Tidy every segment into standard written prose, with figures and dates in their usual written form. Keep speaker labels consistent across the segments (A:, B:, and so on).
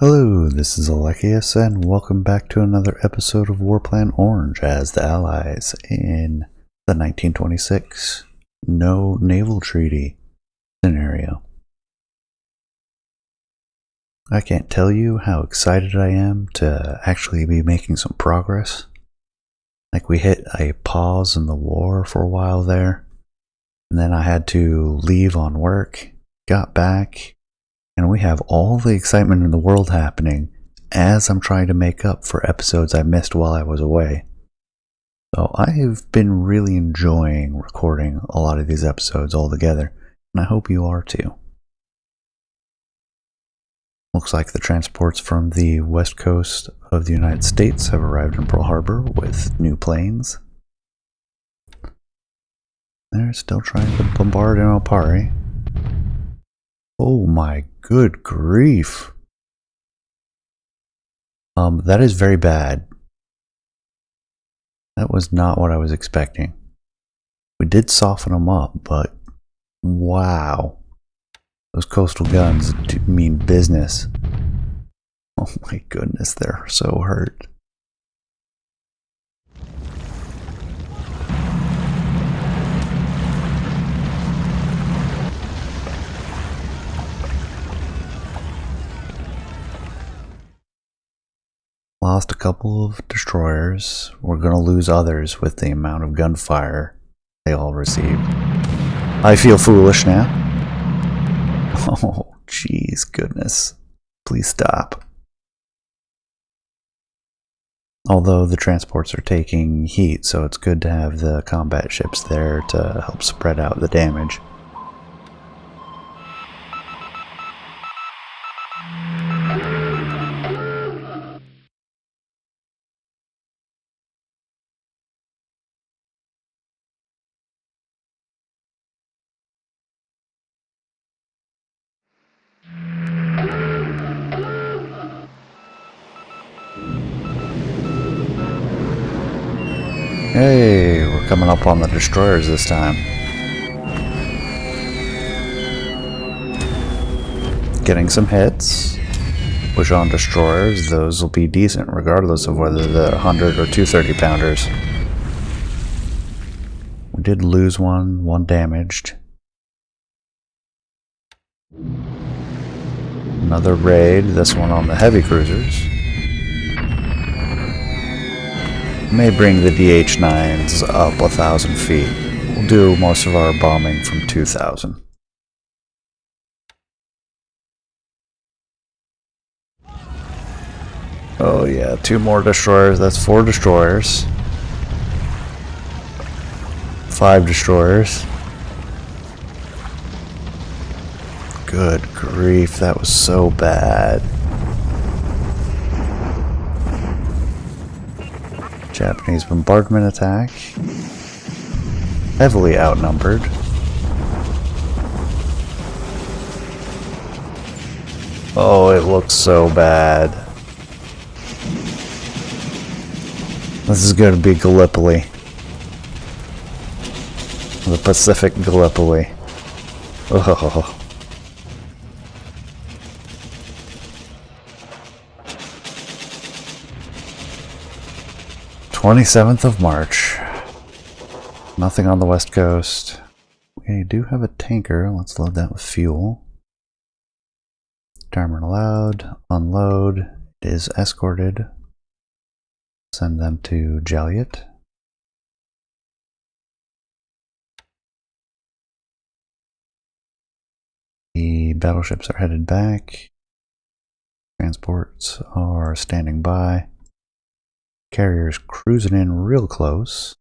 A: Hello, this is Alekius, and welcome back to another episode of Warplan Orange as the Allies in the 1926 No Naval Treaty scenario. I can't tell you how excited I am to actually be making some progress. Like, we hit a pause in the war for a while there, and then I had to leave on work, got back, and we have all the excitement in the world happening as I'm trying to make up for episodes I missed while I was away. So I've been really enjoying recording a lot of these episodes all together, and I hope you are too. Looks like the transports from the west coast of the United States have arrived in Pearl Harbor with new planes. They're still trying to bombard in Opari. Oh my good grief. That is very bad. That was not what I was expecting. We did soften them up, but wow. Those coastal guns do mean business. Oh my goodness, they're so hurt. Lost a couple of destroyers. We're gonna lose others with the amount of gunfire they all received. I feel foolish now. Oh, jeez, goodness. Please stop. Although the transports are taking heat, so it's good to have the combat ships there to help spread out the damage. Hey, we're coming up on the destroyers this time. Getting some hits. Push on destroyers, those will be decent regardless of whether they're 100 or 230 pounders. We did lose one damaged. Another raid, this one on the heavy cruisers. May bring the DH-9s up 1,000 feet. We'll do most of our bombing from 2,000. Oh yeah, 2 more destroyers, that's 4 destroyers. 5 destroyers. Good grief, that was so bad. Japanese bombardment attack. Heavily outnumbered. Oh, it looks so bad. This is going to be Gallipoli. The Pacific Gallipoli. Oh. 27th of March. Nothing on the west coast. We do have a tanker. Let's load that with fuel. Timer allowed. Unload. It is escorted. Send them to Joliet. The battleships are headed back. Transports are standing by. Carrier's cruising in real close.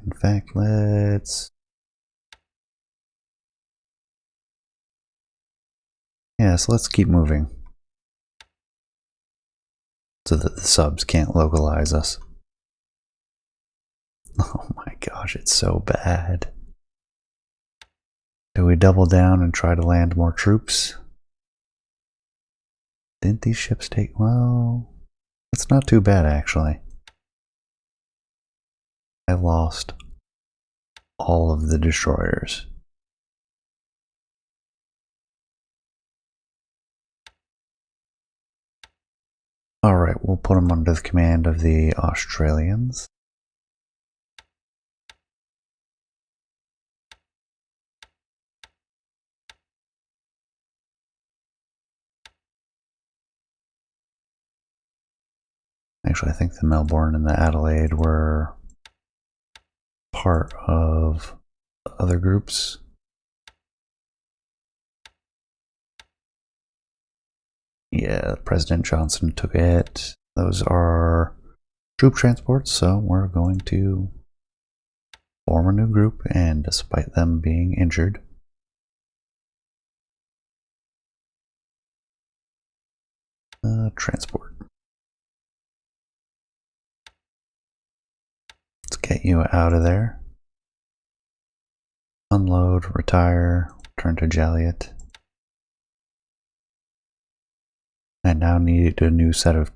A: In fact, let's... Yes, let's keep moving. So that the subs can't localize us. Oh my gosh, it's so bad. Do we double down and try to land more troops? Didn't these ships take... Well... It's not too bad, actually. I lost all of the destroyers. Alright, we'll put them under the command of the Australians. Actually, I think the Melbourne and the Adelaide were part of other groups. Yeah, President Johnson took it. Those are troop transports, so we're going to form a new group, and despite them being injured, transport. Let's get you out of there. Unload, retire, return to Joliet. I now need a new set of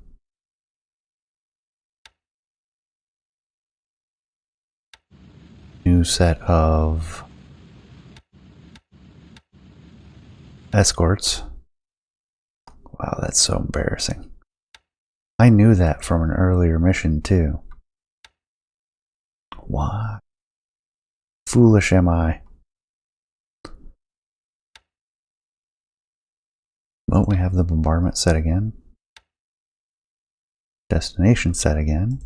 A: escorts. Wow, that's so embarrassing. I knew that from an earlier mission too. Why? Foolish am I. Won't we have the bombardment set again? Destination set again.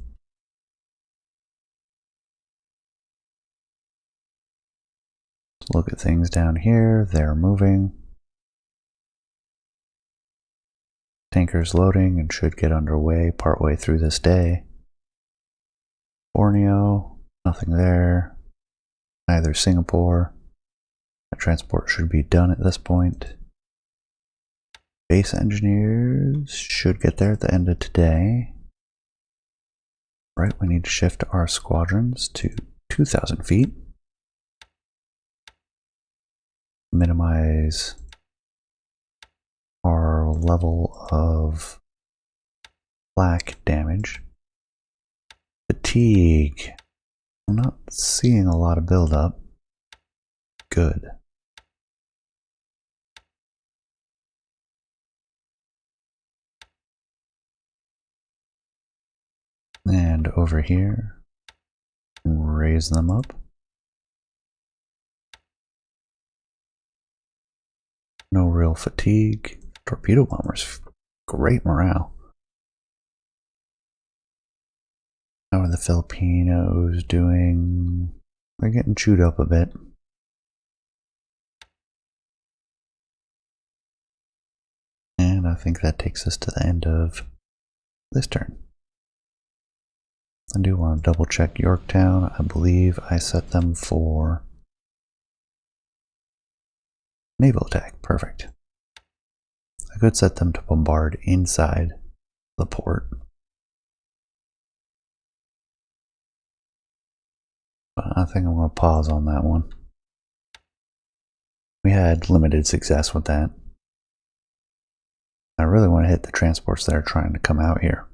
A: Let's look at things down here. They're moving. Tankers loading and should get underway partway through this day. Borneo, nothing there. Neither Singapore. The transport should be done at this point. Base engineers should get there at the end of today. Right, we need to shift our squadrons to 2,000 feet. Minimize our level of flak damage. Fatigue. I'm not seeing a lot of buildup. Good. And over here, raise them up. No real fatigue. Torpedo bombers, great morale. How are the Filipinos doing? They're getting chewed up a bit. And I think that takes us to the end of this turn. I do want to double check Yorktown. I believe I set them for naval attack. Perfect. I could set them to bombard inside the port. But I think I'm going to pause on that one. We had limited success with that. I really want to hit the transports that are trying to come out here.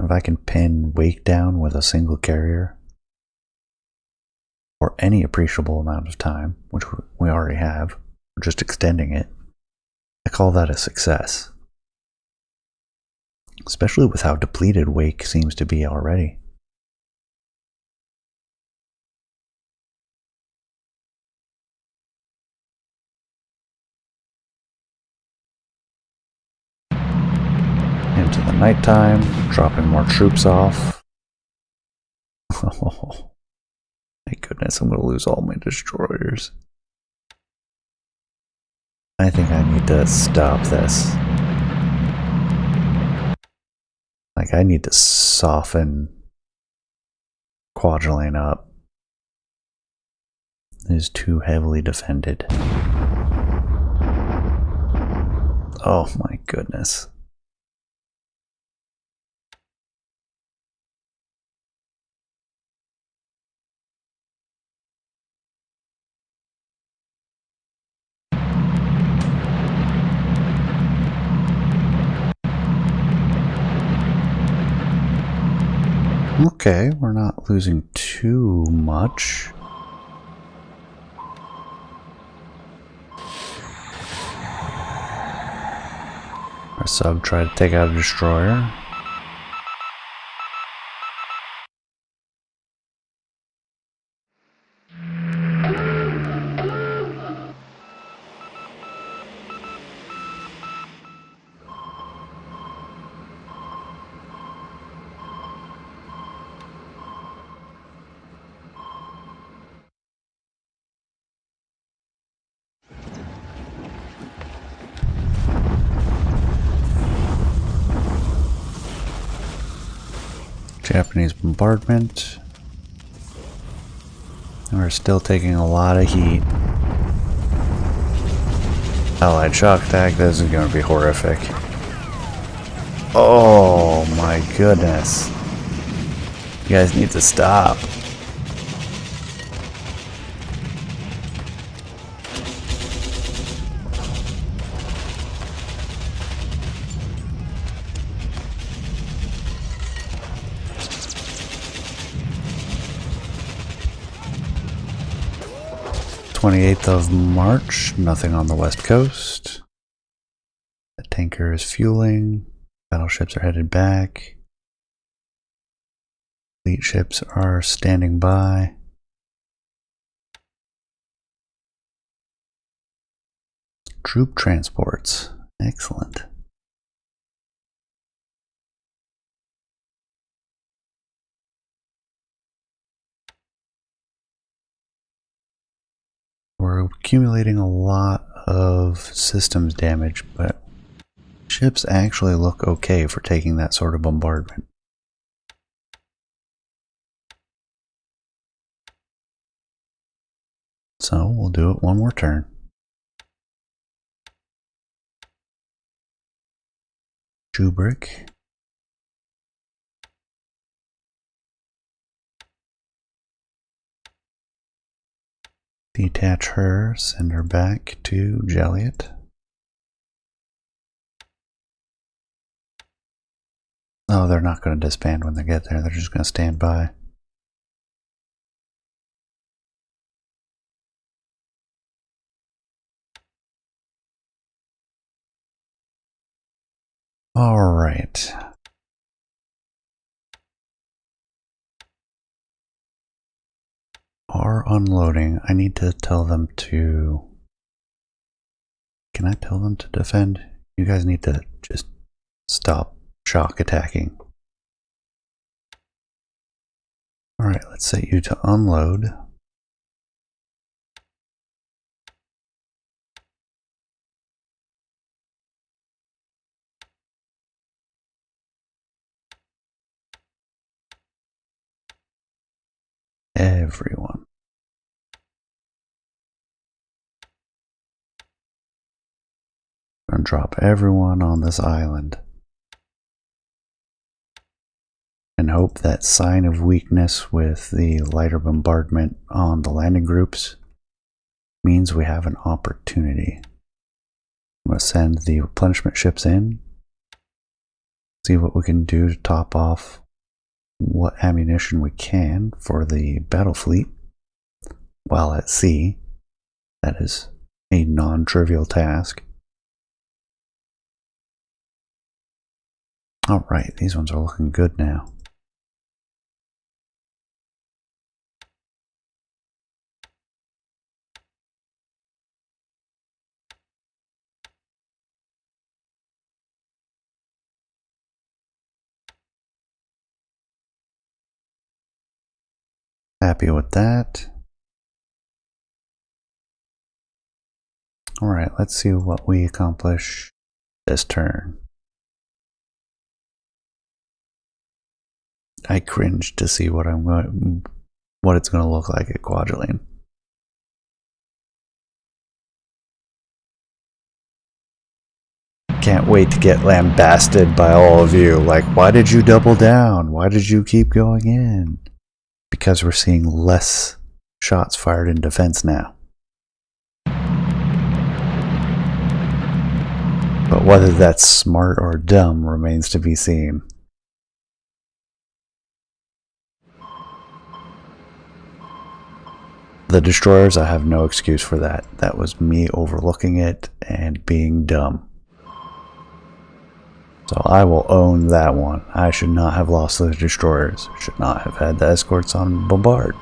A: If I can pin Wake down with a single carrier for any appreciable amount of time, which we already have, we're just extending it, I call that a success. Especially with how depleted Wake seems to be already. Into the nighttime, dropping more troops off. Oh, my goodness, I'm going to lose all my destroyers. I think I need to stop this. Like, I need to soften Kwajalein up. It is too heavily defended. Oh my goodness. Okay, we're not losing too much. Our sub try to take out a destroyer. Japanese bombardment. We're still taking a lot of heat. Allied shock attack, this is going to be horrific. Oh my goodness. You guys need to stop. of March, nothing on the west coast. The tanker is fueling. Battleships are headed back. Fleet ships are standing by. Troop transports. Excellent. We're accumulating a lot of systems damage, but ships actually look okay for taking that sort of bombardment. So we'll do it one more turn. Jubrick. Detach her, send her back to Joliet. Oh, they're not going to disband when they get there. They're just going to stand by. All right. Are unloading. I need to tell them to... Can I tell them to defend? You guys need to just stop shock attacking. Alright, let's set you to unload. Everyone. I'm gonna drop everyone on this island. And hope that sign of weakness with the lighter bombardment on the landing groups means we have an opportunity. I'm going to send the replenishment ships in, see what we can do to top off what ammunition we can for the battle fleet while at sea. That is a non-trivial task. Alright, these ones are looking good now. Happy with that. Alright, let's see what we accomplish this turn. I cringe to see what it's going to look like at Kwajalein. Can't wait to get lambasted by all of you. Like, why did you double down? Why did you keep going in? Because we're seeing less shots fired in defense now. But whether that's smart or dumb remains to be seen. The destroyers, I have no excuse for that. That was me overlooking it and being dumb. So I will own that one. I should not have lost those destroyers. Should not have had the escorts on bombard.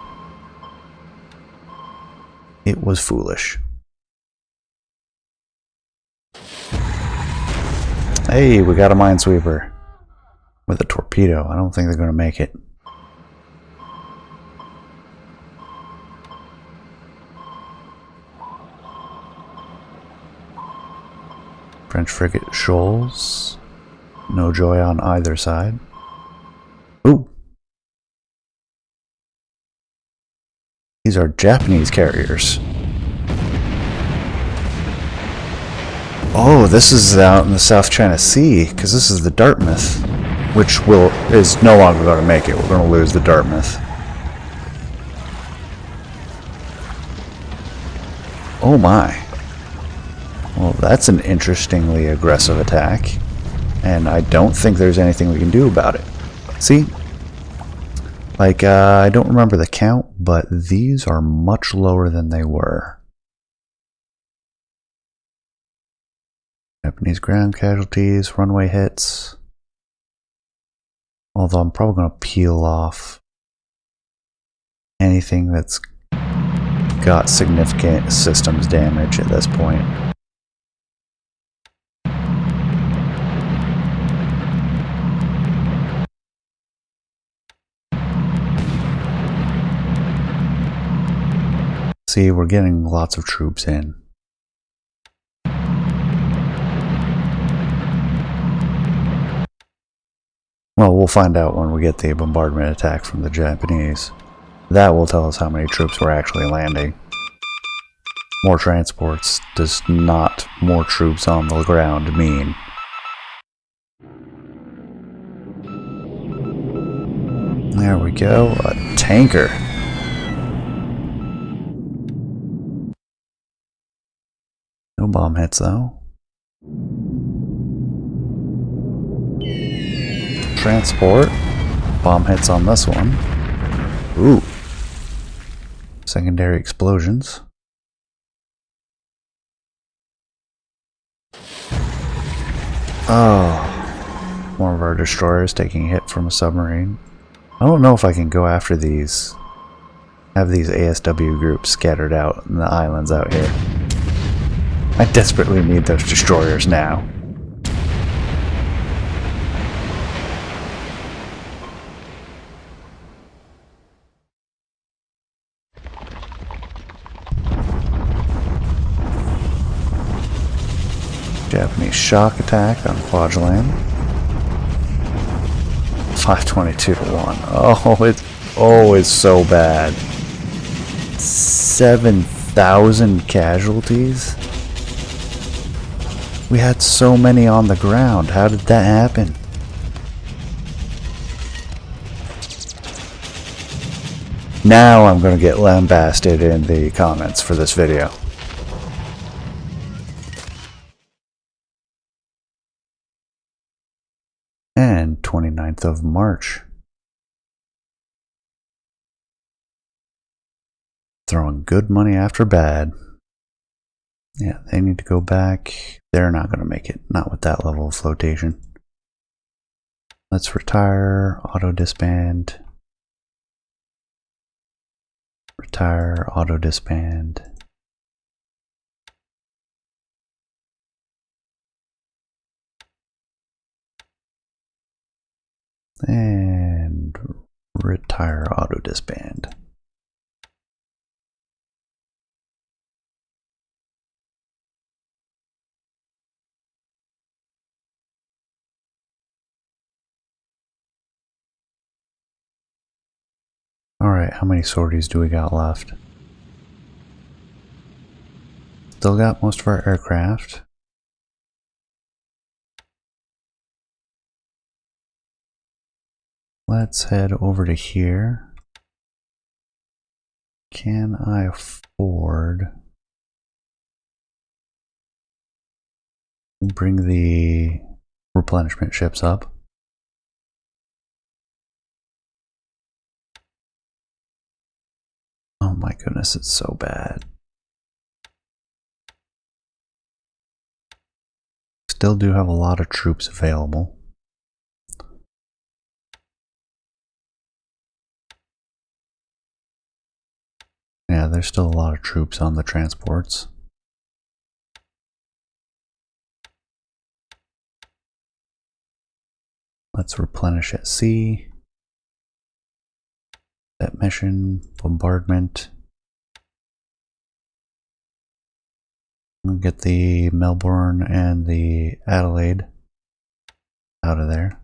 A: It was foolish. Hey, we got a minesweeper with a torpedo. I don't think they're going to make it. French frigate shoals. No joy on either side. Ooh. These are Japanese carriers. Oh, this is out in the South China Sea, because this is the Dartmouth, which is no longer going to make it. We're going to lose the Dartmouth. Oh my. Well, that's an interestingly aggressive attack, and I don't think there's anything we can do about it. See? Like, I don't remember the count, but these are much lower than they were. Japanese ground casualties, runway hits. Although I'm probably going to peel off anything that's got significant systems damage at this point. See, we're getting lots of troops in. Well, we'll find out when we get the bombardment attack from the Japanese. That will tell us how many troops we're actually landing. More transports does not more troops on the ground mean. There we go, a tanker. No bomb hits though. Transport. Bomb hits on this one. Ooh. Secondary explosions. Oh. One of our destroyers taking a hit from a submarine. I don't know if I can go after these. Have these ASW groups scattered out in the islands out here. I desperately need those destroyers now. Japanese shock attack on Kwajalein. 522 to 1. It's so bad. 7,000 casualties? We had so many on the ground. How did that happen? Now I'm going to get lambasted in the comments for this video. And 29th of March. Throwing good money after bad. Yeah, they need to go back. They're not going to make it. Not with that level of flotation. Let's retire, auto disband. Retire, auto disband. And retire, auto disband. Alright, how many sorties do we got left? Still got most of our aircraft. Let's head over to here. Can I afford... Bring the replenishment ships up. Oh my goodness, it's so bad. Still do have a lot of troops available. Yeah, there's still a lot of troops on the transports. Let's replenish at sea. That mission, bombardment. We'll get the Melbourne and the Adelaide out of there.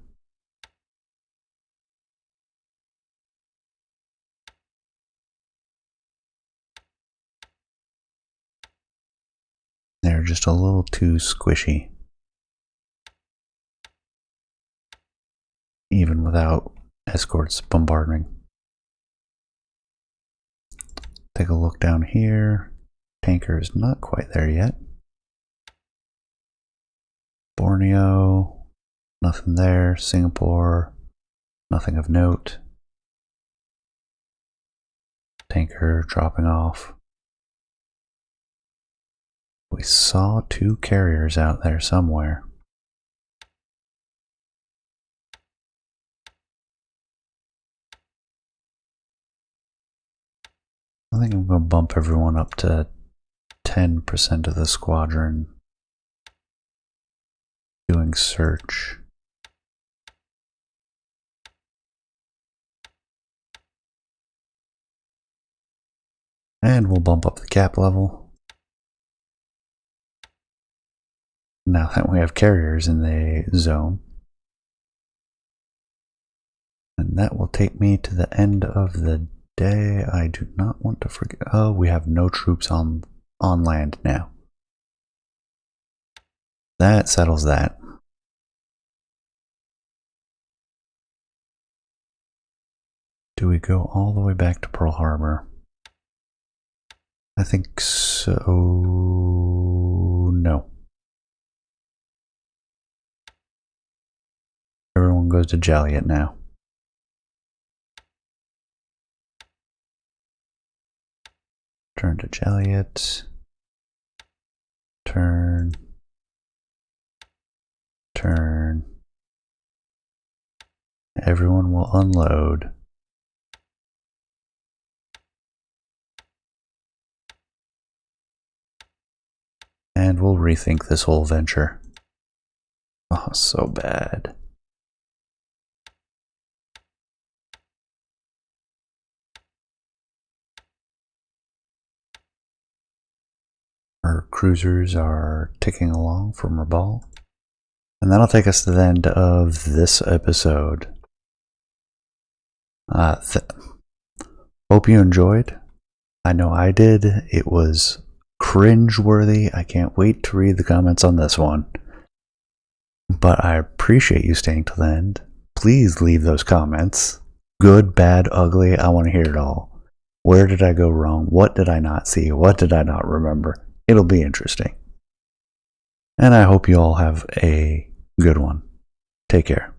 A: They're just a little too squishy, even without escorts bombarding. Take a look down here. Tanker is not quite there yet. Borneo, nothing there. Singapore, nothing of note. Tanker dropping off. We saw 2 carriers out there somewhere. I think I'm going to bump everyone up to 10% of the squadron doing search. And we'll bump up the cap level. Now that we have carriers in the zone. And that will take me to the end of the day. I do not want to forget. Oh, we have no troops on land now. That settles that. Do we go all the way back to Pearl Harbor? I think so. No. Everyone goes to Joliet now. Turn to Joliet. Turn. Turn. Everyone will unload. And we'll rethink this whole venture. Oh, so bad. Our cruisers are ticking along from Rabaul. And that'll take us to the end of this episode. Hope you enjoyed. I know I did. It was cringe-worthy. I can't wait to read the comments on this one. But I appreciate you staying till the end. Please leave those comments. Good, bad, ugly. I want to hear it all. Where did I go wrong? What did I not see? What did I not remember? It'll be interesting. And I hope you all have a good one. Take care.